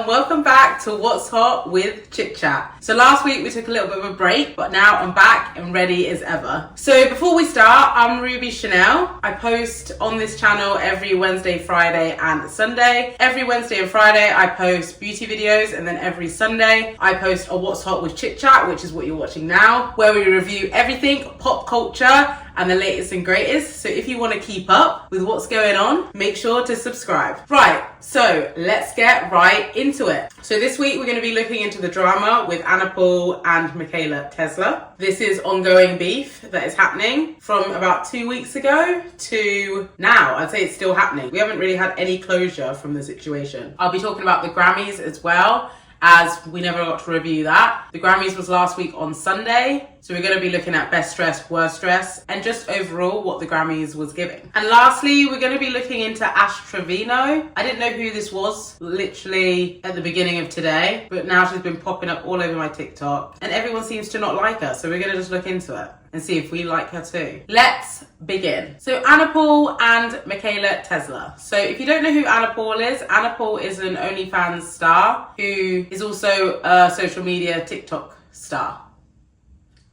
and welcome back to What's Hot with Chitchat. So last week we took a little bit of a break, but now I'm back and ready as ever. So before we start, I'm Ruby Chanel. I post on this channel every Wednesday, Friday and Sunday. Every Wednesday and Friday I post beauty videos, and then every Sunday I post a What's Hot with Chitchat, which is what you're watching now, where we review everything pop culture and the latest and greatest. So if you want to keep up with what's going on, make sure to subscribe. Right, so let's get right into it. So this week we're going to be looking into the drama with Anna Paul and Mikaela Testa. This is ongoing beef that is happening from about 2 weeks ago to now. I'd say it's still happening. We haven't really had any closure from the situation. I'll be talking about the Grammys as well, as we never got to review that. The Grammys was last week on Sunday, so we're going to be looking at best dress, worst dress, and just overall what the Grammys was giving. And lastly, we're going to be looking into Ash Triveno. I didn't know who this was literally at the beginning of today, but now she's been popping up all over my TikTok, and everyone seems to not like her, so we're going to just look into it and see if we like her too. Let's begin. So Anna Paul and Mikaela Testa. So if you don't know who Anna Paul is an OnlyFans star who is also a social media TikTok star.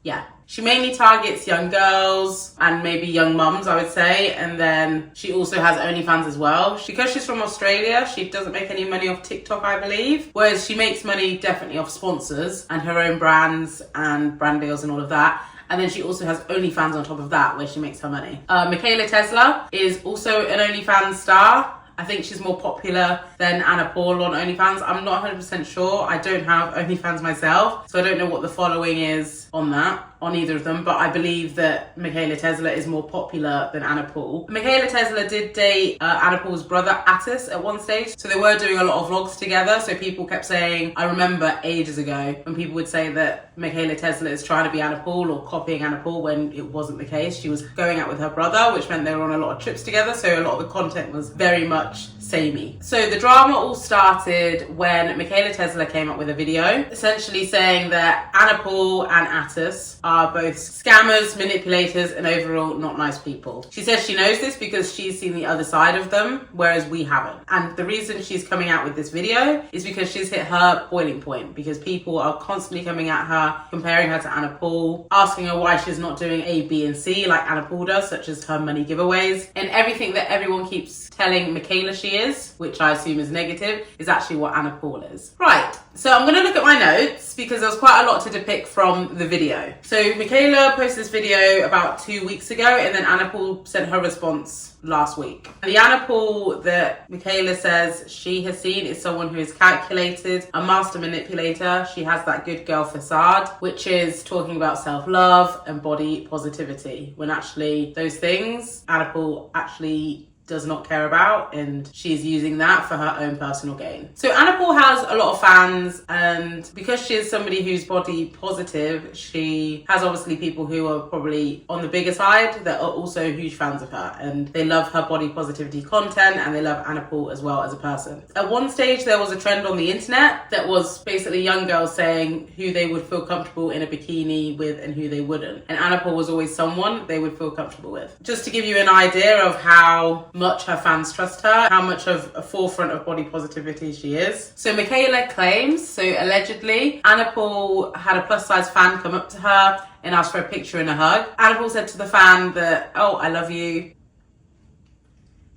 Yeah. She mainly targets young girls and maybe young mums, I would say. And then she also has OnlyFans as well. Because she's from Australia, she doesn't make any money off TikTok, I believe. Whereas she makes money definitely off sponsors and her own brands and brand deals and all of that. And then she also has OnlyFans on top of that, where she makes her money. Mikaela Testa is also an OnlyFans star. I think she's more popular than Anna Paul on OnlyFans. I'm not 100% sure. I don't have OnlyFans myself, so I don't know what the following is on that, on either of them, but I believe that Mikaela Testa is more popular than Anna Paul. Mikaela Testa did date Anna Paul's brother Atis at one stage, so they were doing a lot of vlogs together, so people kept saying, I remember ages ago when people would say that Mikaela Testa is trying to be Anna Paul or copying Anna Paul, when it wasn't the case. She was going out with her brother, which meant they were on a lot of trips together, so a lot of the content was very much samey. So the drama all started when Mikaela Testa came up with a video essentially saying that Anna Paul and Atis are both scammers, manipulators, and overall not nice people. She says she knows this because she's seen the other side of them, whereas we haven't. And the reason she's coming out with this video is because she's hit her boiling point, because people are constantly coming at her, comparing her to Anna Paul, asking her why she's not doing A, B, and C like Anna Paul does, such as her money giveaways. And everything that everyone keeps telling Mikaela she is, which I assume is negative, is actually what Anna Paul is. Right, so I'm going to look at my notes because there's quite a lot to depict from the video. So Mikaela posted this video about 2 weeks ago, and then Anna Paul sent her response last week. And the Anna Paul that Mikaela says she has seen is someone who is calculated, a master manipulator. She has that good girl facade, which is talking about self-love and body positivity, when actually those things Anna Paul actually does not care about, and she's using that for her own personal gain. So Anna Paul has a lot of fans, and because she is somebody who's body positive, she has obviously people who are probably on the bigger side that are also huge fans of her, and they love her body positivity content, and they love Anna Paul as well as a person. At one stage there was a trend on the internet that was basically young girls saying who they would feel comfortable in a bikini with and who they wouldn't, and Anna Paul was always someone they would feel comfortable with. Just to give you an idea of how much her fans trust her, how much of a forefront of body positivity she is. So Mikaela claims, so allegedly, Anna Paul had a plus size fan come up to her and ask for a picture and a hug. Anna Paul said to the fan that, oh, I love you.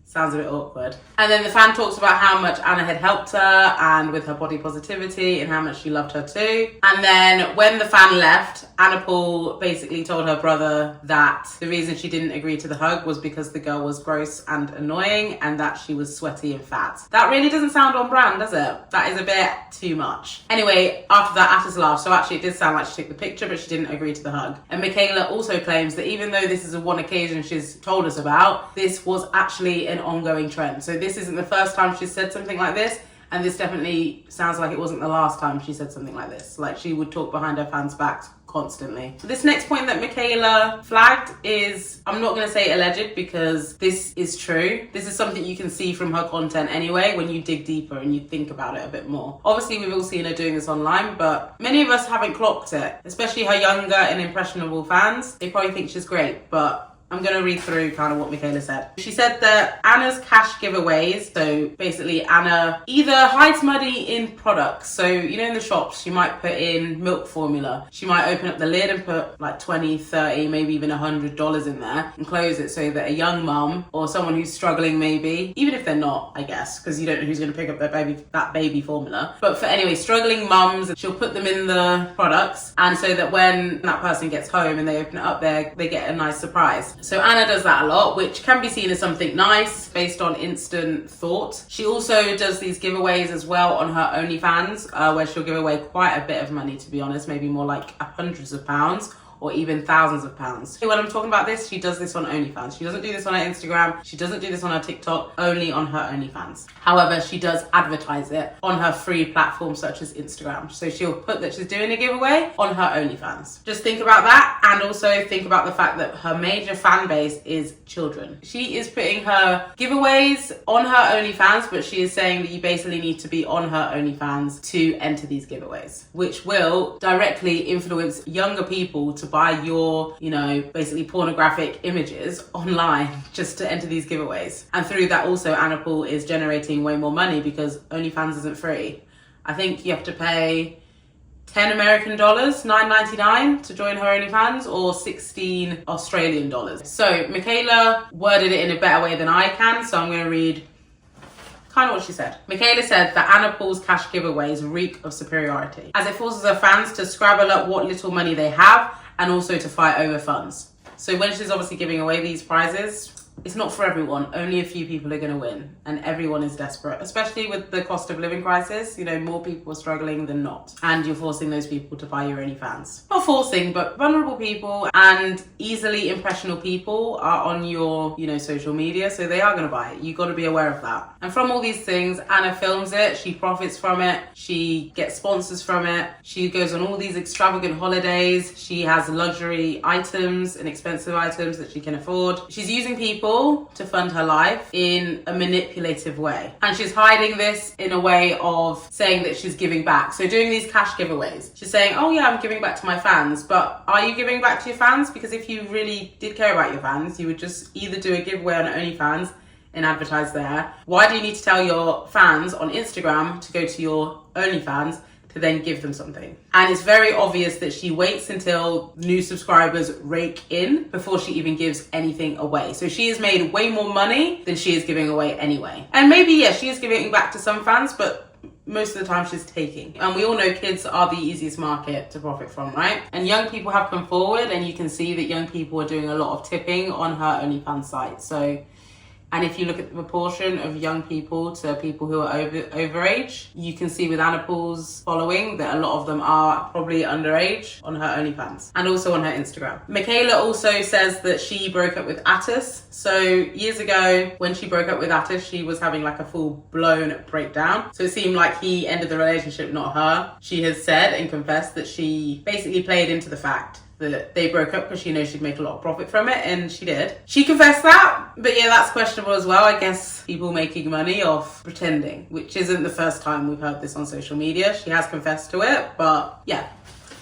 Sounds a bit awkward. And then the fan talks about how much Anna had helped her and with her body positivity and how much she loved her too. And then when the fan left, Anna Paul basically told her brother that the reason she didn't agree to the hug was because the girl was gross and annoying and that she was sweaty and fat. That really doesn't sound on brand, does it? That is a bit too much. Anyway, after that, Atis laughed. So actually it did sound like she took the picture, but she didn't agree to the hug. And Mikaela also claims that even though this is a one occasion she's told us about, this was actually an ongoing trend. So this isn't the first time she's said something like this, and this definitely sounds like it wasn't the last time she said something like this. Like, she would talk behind her fans' backs constantly. This next point that Mikaela flagged is, I'm not going to say alleged because this is true. This is something you can see from her content anyway when you dig deeper and you think about it a bit more. Obviously we've all seen her doing this online, but many of us haven't clocked it, especially her younger and impressionable fans. They probably think she's great, but I'm going to read through kind of what Mikaela said. She said that Anna's cash giveaways, so basically Anna either hides money in products. So, you know, in the shops, she might put in milk formula. She might open up the lid and put like 20, 30, maybe even $100 in there and close it so that a young mum or someone who's struggling maybe, even if they're not, I guess, because you don't know who's going to pick up that baby formula. But for anyway, struggling mums, she'll put them in the products, and so that when that person gets home and they open it up there, they get a nice surprise. So Anna does that a lot, which can be seen as something nice based on instant thought. She also does these giveaways as well on her OnlyFans, where she'll give away quite a bit of money, to be honest, maybe more like hundreds of pounds or even thousands of pounds. When I'm talking about this, she does this on OnlyFans. She doesn't do this on her Instagram. She doesn't do this on her TikTok, only on her OnlyFans. However, she does advertise it on her free platforms such as Instagram. So she'll put that she's doing a giveaway on her OnlyFans. Just think about that, and also think about the fact that her major fan base is children. She is putting her giveaways on her OnlyFans, but she is saying that you basically need to be on her OnlyFans to enter these giveaways, which will directly influence younger people to buy your, you know, basically pornographic images online just to enter these giveaways. And through that also, Anna Paul is generating way more money because OnlyFans isn't free. I think you have to pay 10 American dollars, $9.99 to join her OnlyFans, or 16 Australian dollars. So Mikaela worded it in a better way than I can, so I'm going to read kind of what she said. Mikaela said that Anna Paul's cash giveaways reek of superiority, as it forces her fans to scrabble up what little money they have and also to fight over funds. So when she's obviously giving away these prizes, it's not for everyone. Only a few people are going to win, and everyone is desperate, especially with the cost of living crisis. You know, more people are struggling than not, and you're forcing those people to buy your OnlyFans. Not forcing, but vulnerable people and easily impressionable people are on your, you know, social media, so they are going to buy it. You've got to be aware of that. And from all these things, Anna films it, she profits from it, she gets sponsors from it, she goes on all these extravagant holidays, she has luxury items and expensive items that she can afford. She's using people to fund her life in a manipulative way, and she's hiding this in a way of saying that she's giving back. So doing these cash giveaways, she's saying, oh yeah, I'm giving back to my fans, but are you giving back to your fans? Because if you really did care about your fans, you would just either do a giveaway on OnlyFans and advertise there. Why do you need to tell your fans on Instagram to go to your OnlyFans to then give them something? And it's very obvious that she waits until new subscribers rake in before she even gives anything away. So she has made way more money than she is giving away anyway. And maybe, yeah, she is giving back to some fans, but most of the time she's taking. And we all know kids are the easiest market to profit from, right? And young people have come forward, and you can see that young people are doing a lot of tipping on her OnlyFans site. So, and if you look at the proportion of young people to people who are overage, you can see with Anna Paul's following that a lot of them are probably underage on her OnlyFans and also on her Instagram. Mikaela also says that she broke up with Attis. So years ago, when she broke up with Attis, she was having like a full-blown breakdown. So it seemed like he ended the relationship, not her. She has said and confessed that she basically played into the fact that they broke up because she knows she'd make a lot of profit from it, and she did. She confessed that, but yeah, that's questionable as well. I guess people making money off pretending, which isn't the first time we've heard this on social media. She has confessed to it, but yeah.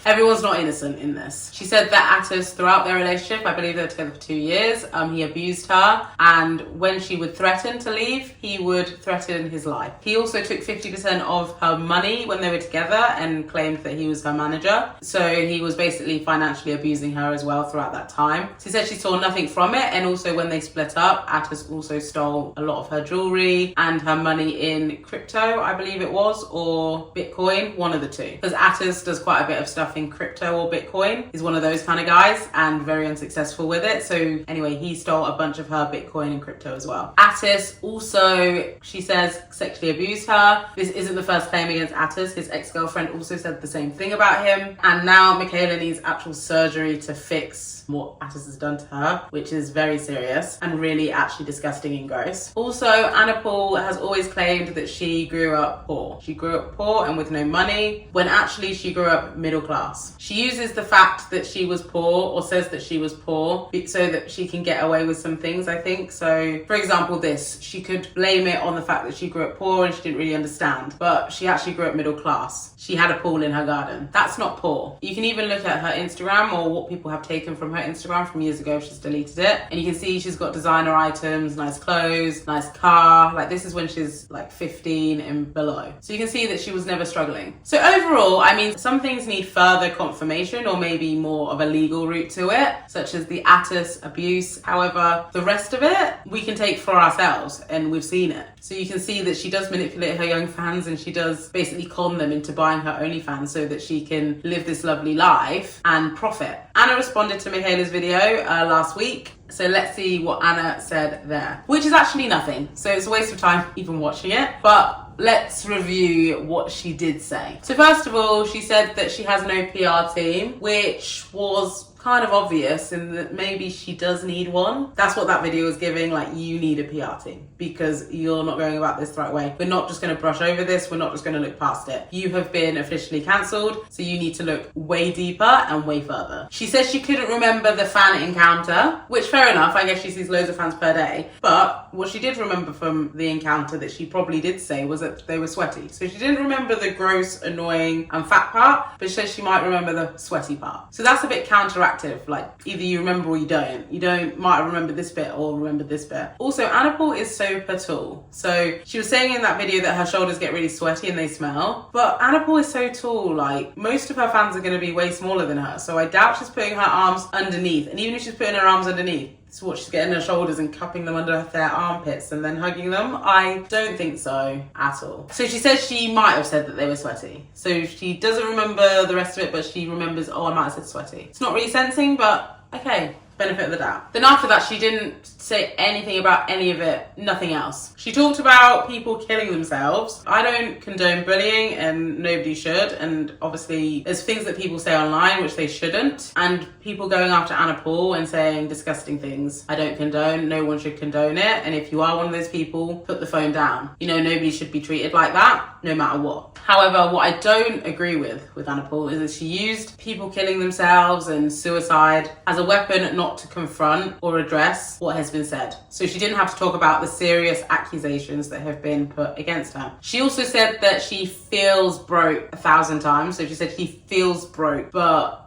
Everyone's not innocent in this. She said that Attis, throughout their relationship, I believe they were together for 2 years, he abused her, and when she would threaten to leave, he would threaten his life. He also took 50% of her money when they were together and claimed that he was her manager. So he was basically financially abusing her as well throughout that time. She said she saw nothing from it, and also when they split up, Attis also stole a lot of her jewelry and her money in crypto, I believe it was, or Bitcoin, one of the two. Because Attis does quite a bit of stuff in crypto or Bitcoin. He's one of those kind of guys and very unsuccessful with it. So anyway, he stole a bunch of her Bitcoin and crypto as well. Attis also, she says, sexually abused her. This isn't the first claim against Attis. His ex-girlfriend also said the same thing about him. And now Mikaela needs actual surgery to fix what Attis has done to her, which is very serious and really actually disgusting and gross. Also, Anna Paul has always claimed that she grew up poor. She grew up poor and with no money, when actually she grew up middle class. class. She uses the fact that she was poor, or says that she was poor, so that she can get away with some things, I think. So, for example, she could blame it on the fact that she grew up poor and she didn't really understand, but she actually grew up middle class. She had a pool in her garden. That's not poor. You can even look at her Instagram, or what people have taken from her Instagram from years ago. She's deleted it, and you can see she's got designer items, nice clothes, nice car. Like, this is when she's like 15 and below. So you can see that she was never struggling. So overall, I mean, some things need further confirmation, or maybe more of a legal route to it, such as the Attis abuse. However, the rest of it we can take for ourselves, and we've seen it. So you can see that she does manipulate her young fans, and she does basically con them into buying her OnlyFans so that she can live this lovely life and profit. Anna responded to Mikaela's video last week. So let's see what Anna said there, which is actually nothing. So it's a waste of time even watching it, but let's review what she did say. So first of all, she said that she has no PR team, which was kind of obvious in that maybe she does need one. That's what that video was giving, like, you need a PR team because you're not going about this the right way. We're not just going to brush over this, we're not just going to look past it. You have been officially cancelled, so you need to look way deeper and way further. She says she couldn't remember the fan encounter, which fair enough, I guess she sees loads of fans per day, but what she did remember from the encounter that she probably did say was that they were sweaty. So she didn't remember the gross, annoying and fat part, but she says she might remember the sweaty part. So that's a bit counteractive. Like, either you remember or you don't. You don't might remember this bit or remember this bit. Also, Anna Paul is super tall. So she was saying in that video that her shoulders get really sweaty and they smell. But Anna Paul is so tall, like, most of her fans are going to be way smaller than her. So I doubt she's putting her arms underneath. And even if she's putting her arms underneath, it's what she's getting her shoulders and cupping them under their armpits and then hugging them. I don't think so at all. So she says she might have said that they were sweaty. So she doesn't remember the rest of it, but she remembers, oh, I might have said sweaty. It's not really sensing, but okay. Benefit of the doubt. Then after that, she didn't say anything about any of it, nothing else. She talked about people killing themselves. I don't condone bullying, and nobody should, and obviously there's things that people say online which they shouldn't, and people going after Anna Paul and saying disgusting things, I don't condone. No one should condone it, and if you are one of those people, put the phone down. You know, nobody should be treated like that, no matter what. However, what I don't agree with Anna Paul is that she used people killing themselves and suicide as a weapon not to confront or address what has been said. So she didn't have to talk about the serious accusations that have been put against her. She also said that she feels broke 1,000 times. So she said she feels broke, but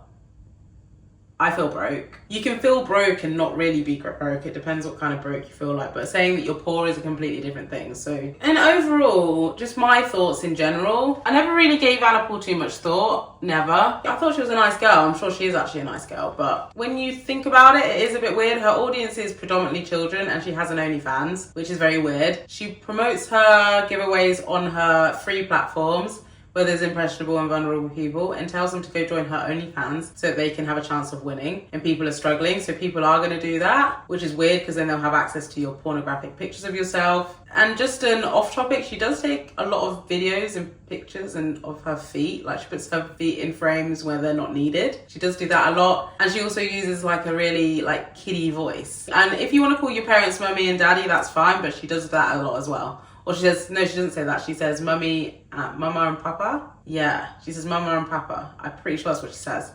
I feel broke. You can feel broke and not really be broke. It depends what kind of broke you feel like. But saying that you're poor is a completely different thing. So, and overall, just my thoughts in general. I never really gave Anna Paul too much thought. Never. I thought she was a nice girl. I'm sure she is actually a nice girl. But when you think about it, it is a bit weird. Her audience is predominantly children and she has an OnlyFans, which is very weird. She promotes her giveaways on her free platforms where there's impressionable and vulnerable people, and tells them to go join her OnlyFans so that they can have a chance of winning. And people are struggling, so people are going to do that, which is weird because then they'll have access to your pornographic pictures of yourself. And just an off topic, she does take a lot of videos and pictures and of her feet. Like, she puts her feet in frames where they're not needed. She does do that a lot. And she also uses like a really like kiddie voice. And if you want to call your parents mummy and daddy, that's fine, but she does that a lot as well. Or she says, no, she doesn't say that. She says mummy, mama and papa. Yeah, she says mama and papa. I'm pretty sure that's what she says.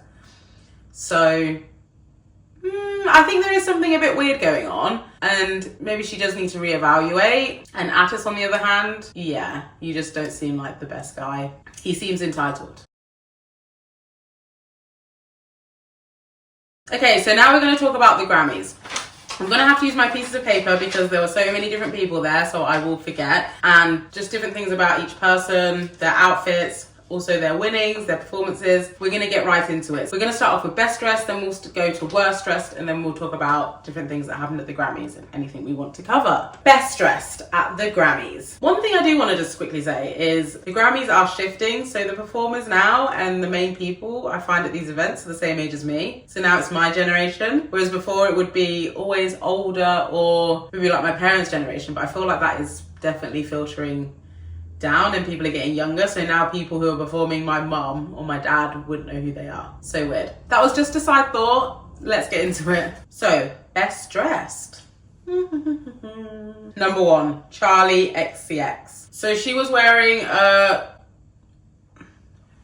So, I think there is something a bit weird going on. And maybe she does need to reevaluate. And Attis, on the other hand, yeah, you just don't seem like the best guy. He seems entitled. Okay, so now we're going to talk about the Grammys. I'm going to have to use my pieces of paper because there were so many different people there, so I will forget. And just different things about each person, their outfits, also their winnings, their performances. We're going to get right into it. So we're going to start off with best dressed, then we'll go to worst dressed, and then we'll talk about different things that happened at the Grammys and anything we want to cover. Best dressed at the Grammys. One thing I do want to just quickly say is the Grammys are shifting. So the performers now and the main people I find at these events are the same age as me. So now it's my generation. Whereas before it would be always older or maybe like my parents' generation. But I feel like that is definitely filtering down and people are getting younger, so now people who are performing, my mum or my dad wouldn't know who they are. So weird. That was just a side thought. Let's get into it. So, best dressed. Number 1, Charlie XCX. So she was wearing a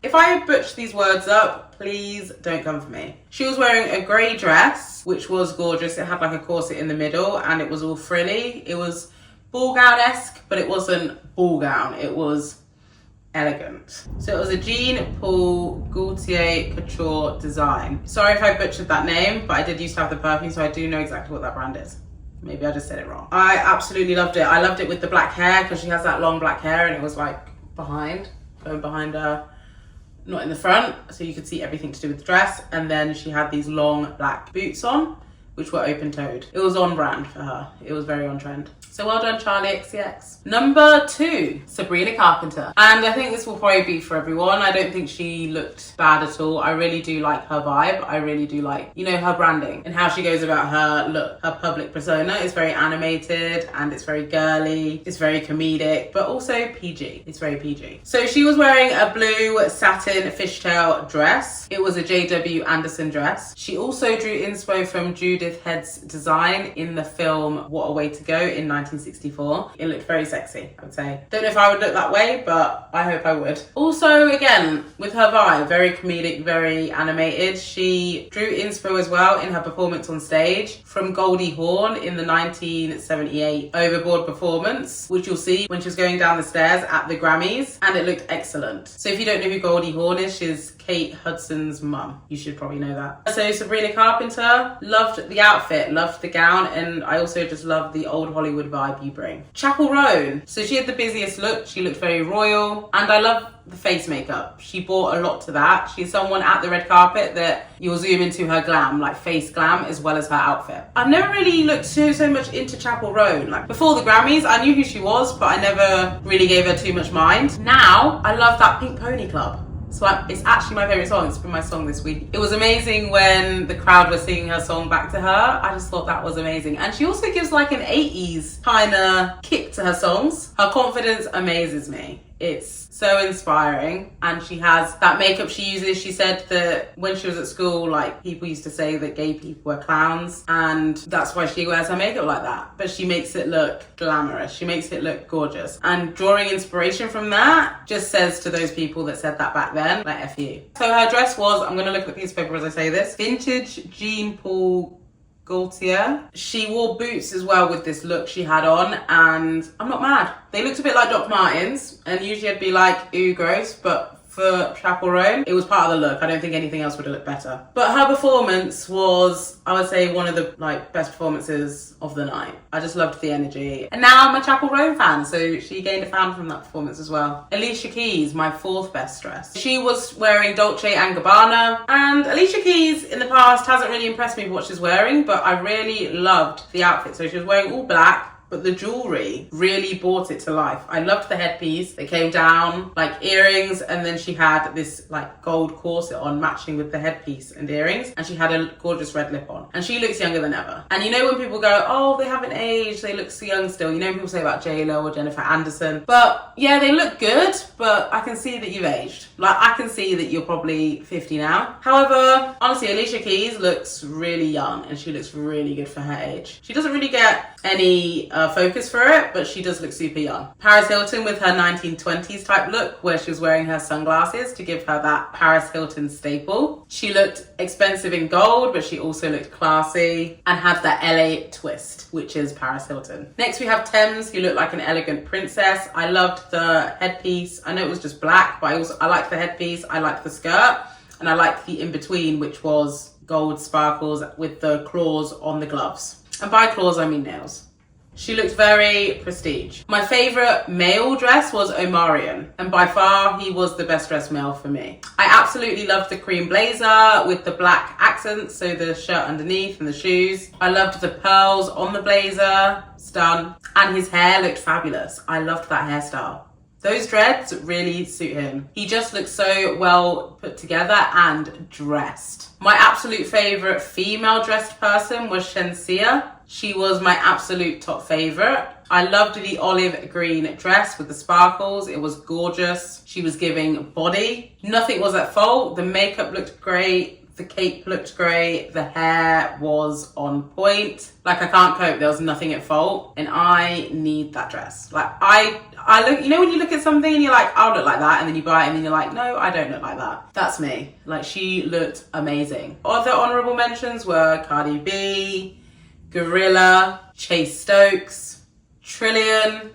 If I butch these words up, please don't come for me. She was wearing a grey dress, which was gorgeous. It had like a corset in the middle and it was all frilly. It was ball gown-esque, but it wasn't ball gown. It was elegant. So it was a Jean Paul Gaultier Couture design. Sorry if I butchered that name, but I did used to have the perfume, so I do know exactly what that brand is. Maybe I just said it wrong. I absolutely loved it. I loved it with the black hair because she has that long black hair and it was like going behind her, not in the front, so you could see everything to do with the dress. And then she had these long black boots on, which were open-toed. It was on brand for her. It was very on trend. So well done, Charlie XCX. Number 2, Sabrina Carpenter. And I think this will probably be for everyone. I don't think she looked bad at all. I really do like her vibe. I really do like, you know, her branding and how she goes about her look. Her public persona is very animated and it's very girly. It's very comedic, but also PG. It's very PG. So she was wearing a blue satin fishtail dress. It was a JW Anderson dress. She also drew inspo from Judith Head's design in the film What a Way to Go in 1964. It looked very sexy, I would say. Don't know if I would look that way, but I hope I would. Also, again, with her vibe, very comedic, very animated. She drew inspo as well in her performance on stage from Goldie Hawn in the 1978 Overboard performance, which you'll see when she was going down the stairs at the Grammys, and it looked excellent. So if you don't know who Goldie Hawn is, she's Kate Hudson's mum. You should probably know that. So Sabrina Carpenter, loved the outfit, loved the gown, and I also just love the old Hollywood vibe you bring. Chapel Roan. So she had the busiest look. She looked very royal, and I love the face makeup. She brought a lot to that. She's someone at the red carpet that you'll zoom into her glam, like face glam, as well as her outfit. I've never really looked so much into Chapel Roan. Like before the Grammys, I knew who she was, but I never really gave her too much mind. Now, I love that Pink Pony Club. So it's actually my favourite song. It's been my song this week. It was amazing when the crowd were singing her song back to her. I just thought that was amazing. And she also gives like an 80s kind of kick to her songs. Her confidence amazes me. It's so inspiring, and she has that makeup she uses. She said that when she was at school, like people used to say that gay people were clowns, and that's why she wears her makeup like that. But she makes it look glamorous. She makes it look gorgeous, and drawing inspiration from that just says to those people that said that back then, like F you. So her dress was, I'm gonna look at the piece of paper as I say this, vintage Jean Paul Gaultier. She wore boots as well with this look she had on, and I'm not mad. They looked a bit like Doc Martens, and usually I'd be like, ooh, gross, but for Chapel Roan, it was part of the look. I don't think anything else would have looked better. But her performance was, I would say, one of the best performances of the night. I just loved the energy. And now I'm a Chapel Roan fan, so she gained a fan from that performance as well. Alicia Keys, my 4th best dress. She was wearing Dolce & Gabbana, and Alicia Keys in the past hasn't really impressed me with what she's wearing, but I really loved the outfit. So she was wearing all black, but the jewelry really brought it to life. I loved the headpiece. They came down like earrings, and then she had this like gold corset on matching with the headpiece and earrings, and she had a gorgeous red lip on, and she looks younger than ever. And you know when people go, oh, they haven't aged, they look so young still, you know when people say about J-Lo or Jennifer Anderson, but yeah, they look good, but I can see that you've aged. Like I can see that you're probably 50 now. However, honestly, Alicia Keys looks really young, and she looks really good for her age. She doesn't really get any focus for it, but she does look super young. Paris Hilton with her 1920s type look, where she was wearing her sunglasses to give her that Paris Hilton staple. She looked expensive in gold, but she also looked classy and had that LA twist, which is Paris Hilton. Next we have Thames, who looked like an elegant princess. I loved the headpiece. I know it was just black, but I liked the headpiece, I liked the skirt, and I liked the in-between, which was gold sparkles with the claws on the gloves. And by claws, I mean nails. She looked very prestige. My favourite male dress was Omarion, and by far he was the best dressed male for me. I absolutely loved the cream blazer with the black accents, so the shirt underneath and the shoes. I loved the pearls on the blazer, stun, and his hair looked fabulous. I loved that hairstyle. Those dreads really suit him. He just looks so well put together and dressed. My absolute favourite female dressed person was Shenseea. She was my absolute top favourite. I loved the olive green dress with the sparkles. It was gorgeous. She was giving body. Nothing was at fault. The makeup looked great. The cape looked great. The hair was on point. Like, I can't cope. There was nothing at fault. And I need that dress. Like, I look, you know when you look at something and you're like, I'll look like that. And then you buy it and then you're like, no, I don't look like that. That's me. Like, she looked amazing. Other honorable mentions were Cardi B, Gorilla, Chase Stokes, Trillion,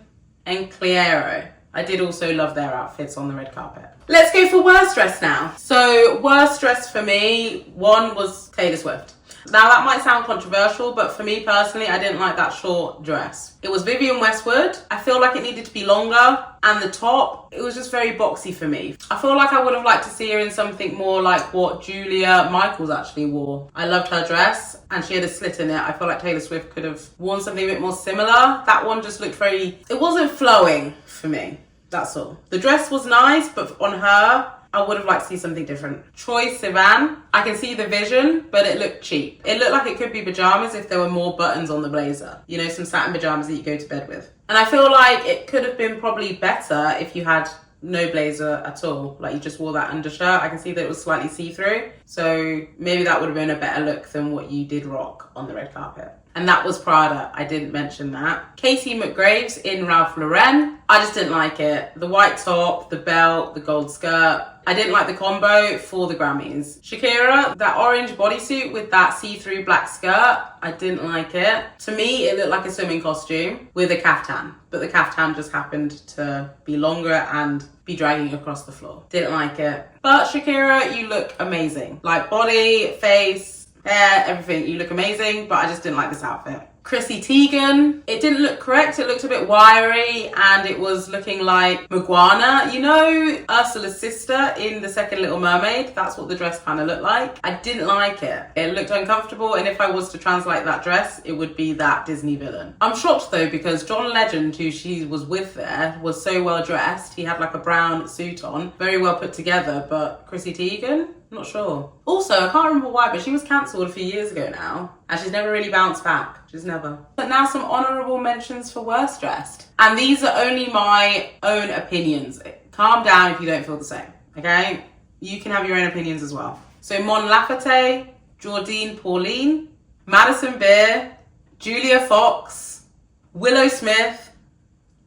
and Cliero. I did also love their outfits on the red carpet. Let's go for worst dress now. So worst dress for me, one was Taylor Swift. Now that might sound controversial, but for me personally, I didn't like that short dress. It was Vivienne Westwood. I feel like it needed to be longer, and the top, it was just very boxy for me. I feel like I would have liked to see her in something more like what Julia Michaels actually wore. I loved her dress, and she had a slit in it. I feel like Taylor Swift could have worn something a bit more similar. That one just looked very, it wasn't flowing for me. That's all. The dress was nice, but on her, I would have liked to see something different. Troye Sivan, I can see the vision, but it looked cheap. It looked like it could be pajamas if there were more buttons on the blazer. You know, some satin pajamas that you go to bed with. And I feel like it could have been probably better if you had no blazer at all. Like, you just wore that undershirt. I can see that it was slightly see-through. So maybe that would have been a better look than what you did rock on the red carpet. And that was Prada. I didn't mention that. Katie McGraves in Ralph Lauren. I just didn't like it. The white top, the belt, the gold skirt. I didn't like the combo for the Grammys. Shakira, that orange bodysuit with that see-through black skirt. I didn't like it. To me, it looked like a swimming costume with a caftan. But the caftan just happened to be longer and be dragging across the floor. Didn't like it. But Shakira, you look amazing. Like, body, face, hair, everything, you look amazing, but I just didn't like this outfit. Chrissy Teigen, it didn't look correct. It looked a bit wiry and it was looking like Maguana. You know Ursula's sister in The Second Little Mermaid? That's what the dress kind of looked like. I didn't like it. It looked uncomfortable, and if I was to translate that dress, it would be that Disney villain. I'm shocked though, because John Legend, who she was with there, was so well dressed. He had like a brown suit on, very well put together, but Chrissy Teigen? Not sure. Also, I can't remember why, but she was cancelled a few years ago now, and she's never really bounced back. She's never. But now some honourable mentions for worst dressed. And these are only my own opinions. Calm down if you don't feel the same, okay? You can have your own opinions as well. So Mon Laferte, Jordine Pauline, Madison Beer, Julia Fox, Willow Smith,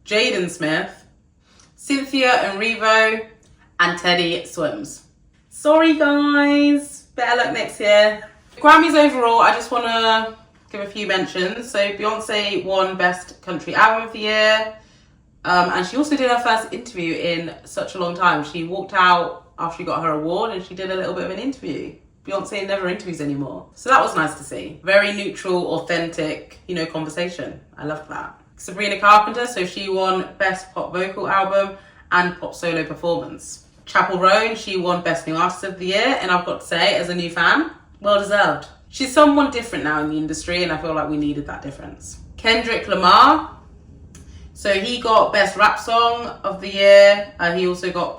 Jaden Smith, Cynthia Erivo, and Teddy Swims. Sorry guys, better luck next year. Grammys overall, I just want to give a few mentions. So Beyonce won Best Country Album of the Year. And she also did her first interview in such a long time. She walked out after she got her award and she did a little bit of an interview. Beyonce never interviews anymore. So that was nice to see. Very neutral, authentic, you know, conversation. I loved that. Sabrina Carpenter, so she won Best Pop Vocal Album and Pop Solo Performance. Chapel Roan, she won Best New Artist of the Year, and I've got to say, as a new fan, well deserved. She's someone different now in the industry, and I feel like we needed that difference. Kendrick Lamar, so he got Best Rap Song of the Year, and he also got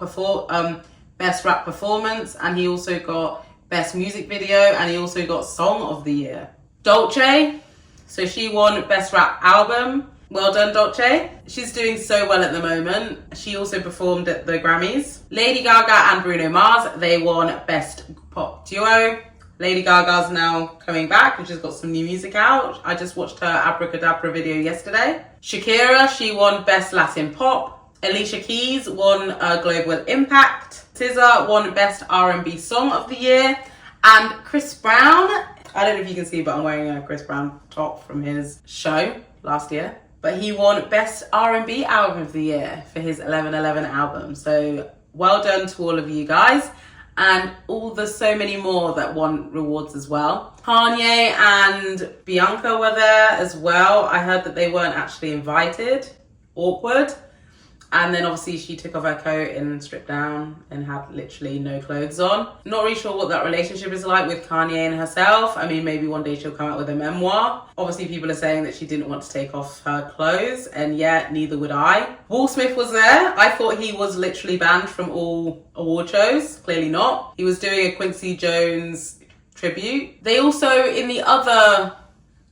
Best Rap Performance, and he also got Best Music Video, and he also got Song of the Year. Dolce, so she won Best Rap Album. Well done, Dolce. She's doing so well at the moment. She also performed at the Grammys. Lady Gaga and Bruno Mars, they won Best Pop Duo. Lady Gaga's now coming back and she's got some new music out. I just watched her Abracadabra video yesterday. Shakira, she won Best Latin Pop. Alicia Keys won Global Impact. SZA won Best R&B Song of the Year. And Chris Brown, I don't know if you can see, but I'm wearing a Chris Brown top from his show last year. But he won Best R&B Album of the Year for his 11/11 album. So well done to all of you guys. And so many more that won rewards as well. Kanye and Bianca were there as well. I heard that they weren't actually invited. Awkward. And then obviously she took off her coat and stripped down and had literally no clothes on. Not really sure what that relationship is like with Kanye and herself. I mean, maybe one day she'll come out with a memoir. Obviously people are saying that she didn't want to take off her clothes, and yet neither would I. Will Smith was there. I thought he was literally banned from all award shows. Clearly not. He was doing a Quincy Jones tribute. They also, in the other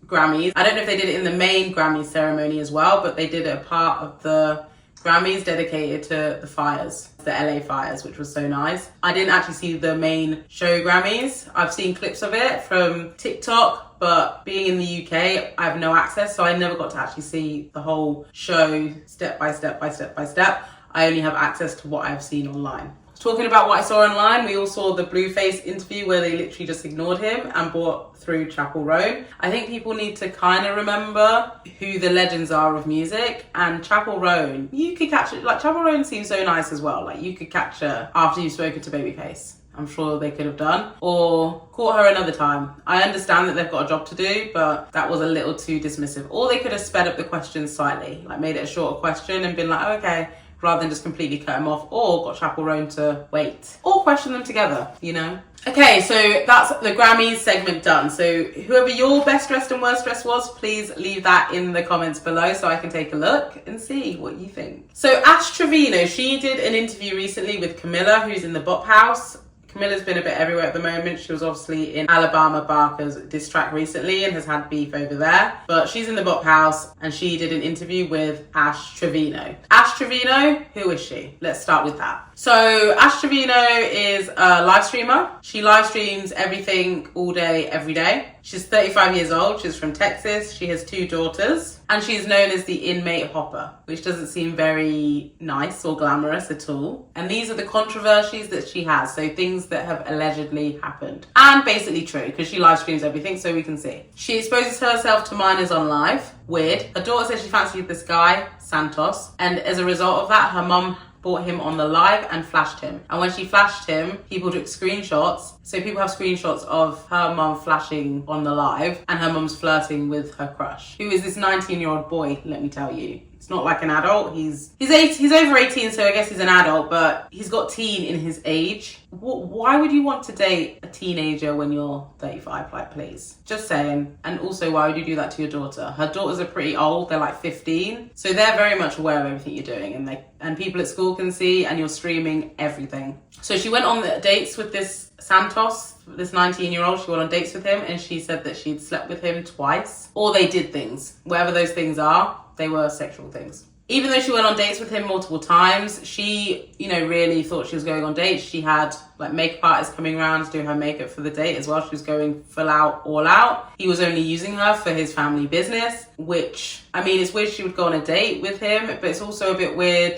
Grammys, I don't know if they did it in the main Grammy ceremony as well, but they did a part of the Grammys dedicated to the fires, the LA fires, which was so nice. I didn't actually see the main show Grammys. I've seen clips of it from TikTok, but being in the UK, I have no access, so I never got to actually see the whole show step by step by step by step. I only have access to what I've seen online. Talking about what I saw online, we all saw the Blueface interview where they literally just ignored him and brought through Chapel Roan. I think people need to kind of remember who the legends are of music, and Chapel Roan, you could catch it, like Chapel Roan seems so nice as well, like you could catch her after you've spoken to Babyface. I'm sure they could have done, or caught her another time. I understand that they've got a job to do, but that was a little too dismissive. Or they could have sped up the questions slightly, like made it a shorter question and been like, oh, okay, rather than just completely cut him off, or got Chapel Roan to wait, or question them together, you know? Okay, so that's the Grammys segment done. So whoever your best dressed and worst dressed was, please leave that in the comments below so I can take a look and see what you think. So Ash Triveno, she did an interview recently with Camilla, who's in the Bop House. Camilla's been a bit everywhere at the moment. She was obviously in Alabama Barker's diss track recently and has had beef over there. But she's in the Bop House and she did an interview with Ash Triveno. Ash Triveno, who is she? Let's start with that. So Ash Triveno is a live streamer. She live streams everything all day, every day. She's 35 years old. She's from Texas. She has 2 daughters. And she's known as the inmate hopper, which doesn't seem very nice or glamorous at all. And these are the controversies that she has. So things that have allegedly happened. And basically true, because she live streams everything, so we can see. She exposes herself to minors on live. Weird. Her daughter says she fancied this guy, Santos. And as a result of that, her mum brought him on the live and flashed him. And when she flashed him, people took screenshots. So people have screenshots of her mum flashing on the live and her mum's flirting with her crush, who is this 19-year-old boy, let me tell you. It's not like an adult. He's over 18, so I guess he's an adult, but he's got teen in his age. Why would you want to date a teenager when you're 35? Like, please. Just saying. And also, why would you do that to your daughter? Her daughters are pretty old. They're like 15. So they're very much aware of everything you're doing, and people at school can see, and you're streaming everything. So she went on the dates with this Santos, this 19-year-old. She went on dates with him, and she said that she'd slept with him twice. Or they did things. Whatever those things are, they were sexual things. Even though she went on dates with him multiple times, she, really thought she was going on dates. She had like makeup artists coming around to do her makeup for the date as well. She was going full out, all out. He was only using her for his family business, which, it's weird she would go on a date with him, but it's also a bit weird,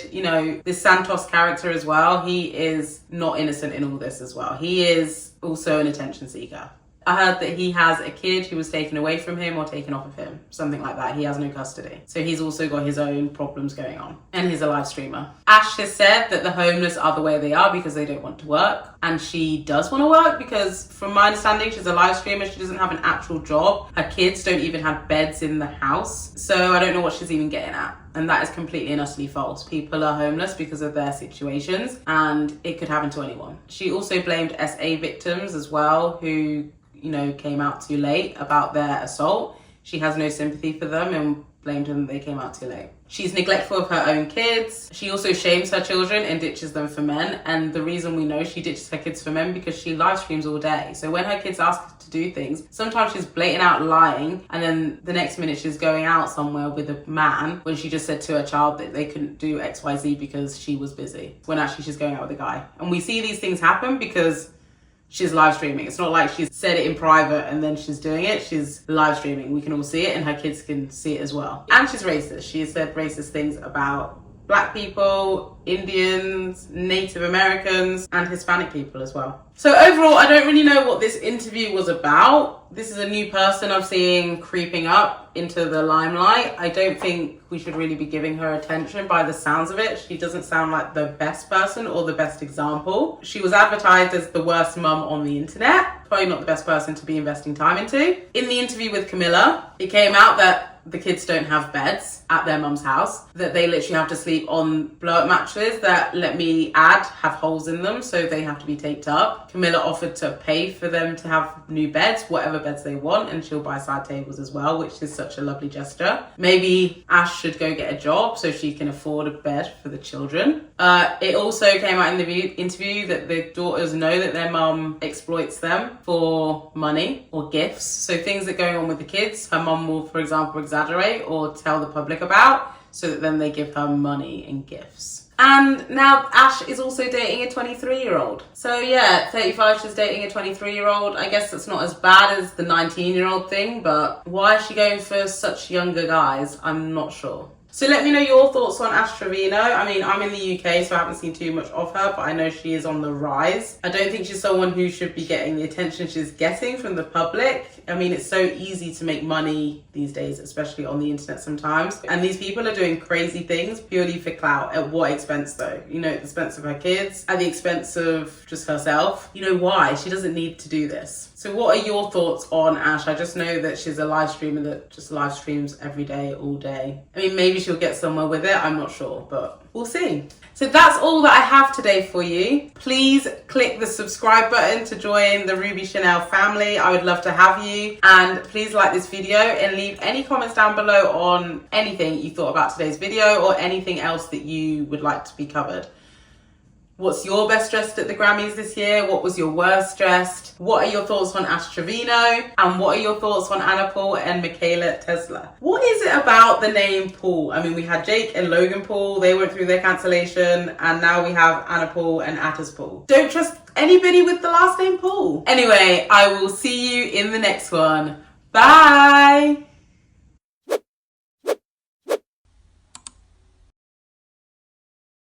this Santos character as well. He is not innocent in all this as well. He is also an attention seeker. I heard that he has a kid who was taken away from him or taken off of him. Something like that. He has no custody. So he's also got his own problems going on. And he's a live streamer. Ash has said that the homeless are the way they are because they don't want to work. And she does want to work because, from my understanding, she's a live streamer. She doesn't have an actual job. Her kids don't even have beds in the house. So I don't know what she's even getting at. And that is completely and utterly false. People are homeless because of their situations. And it could happen to anyone. She also blamed SA victims as well, who came out too late about their assault. She has no sympathy for them and blamed them that they came out too late. She's neglectful of her own kids. She also shames her children and ditches them for men. And the reason we know she ditches her kids for men because she live streams all day. So when her kids ask her to do things, sometimes she's blatant out lying, and then the next minute she's going out somewhere with a man when she just said to her child that they couldn't do XYZ because she was busy, when actually she's going out with a guy. And we see these things happen because she's live streaming. It's not like she's said it in private and then she's doing it. She's live streaming. We can all see it and her kids can see it as well. And she's racist. She has said racist things about Black people, Indians, Native Americans, and Hispanic people as well. So overall, I don't really know what this interview was about. This is a new person I'm seeing creeping up into the limelight. I don't think we should really be giving her attention by the sounds of it. She doesn't sound like the best person or the best example. She was advertised as the worst mum on the internet. Probably not the best person to be investing time into. In the interview with Camilla, it came out that the kids don't have beds at their mum's house, that they literally have to sleep on blow-up mattresses that, let me add, have holes in them, so they have to be taped up. Camilla offered to pay for them to have new beds, whatever beds they want, and she'll buy side tables as well, which is such a lovely gesture. Maybe Ash should go get a job so she can afford a bed for the children. It also came out in the interview that the daughters know that their mum exploits them for money or gifts. So things that are going on with the kids, her mum will, for example, exaggerate or tell the public about, so that then they give her money and gifts. And now Ash is also dating a 23-year-old. So yeah, 35, she's dating a 23-year-old. I guess that's not as bad as the 19-year-old thing, but why is she going for such younger guys? I'm not sure. So let me know your thoughts on Ash Triveno. I mean, I'm in the UK, so I haven't seen too much of her, but I know she is on the rise. I don't think she's someone who should be getting the attention she's getting from the public. I mean, it's so easy to make money these days, especially on the internet sometimes. And these people are doing crazy things purely for clout. At what expense though? You know, at the expense of her kids, at the expense of just herself. You know why? She doesn't need to do this. So what are your thoughts on Ash? I just know that she's a live streamer that just live streams every day, all day. I mean, maybe she'll get somewhere with it. I'm not sure, but we'll see. So that's all that I have today for you. Please click the subscribe button to join the Ruby Chanel family. I would love to have you. And please like this video and leave any comments down below on anything you thought about today's video or anything else that you would like to be covered. What's your best dressed at the Grammys this year? What was your worst dressed? What are your thoughts on Ash Triveno? And what are your thoughts on Anna Paul and Mikaela Testa? What is it about the name Paul? I mean, we had Jake and Logan Paul. They went through their cancellation. And now we have Anna Paul and Atta's Paul. Don't trust anybody with the last name Paul. Anyway, I will see you in the next one. Bye!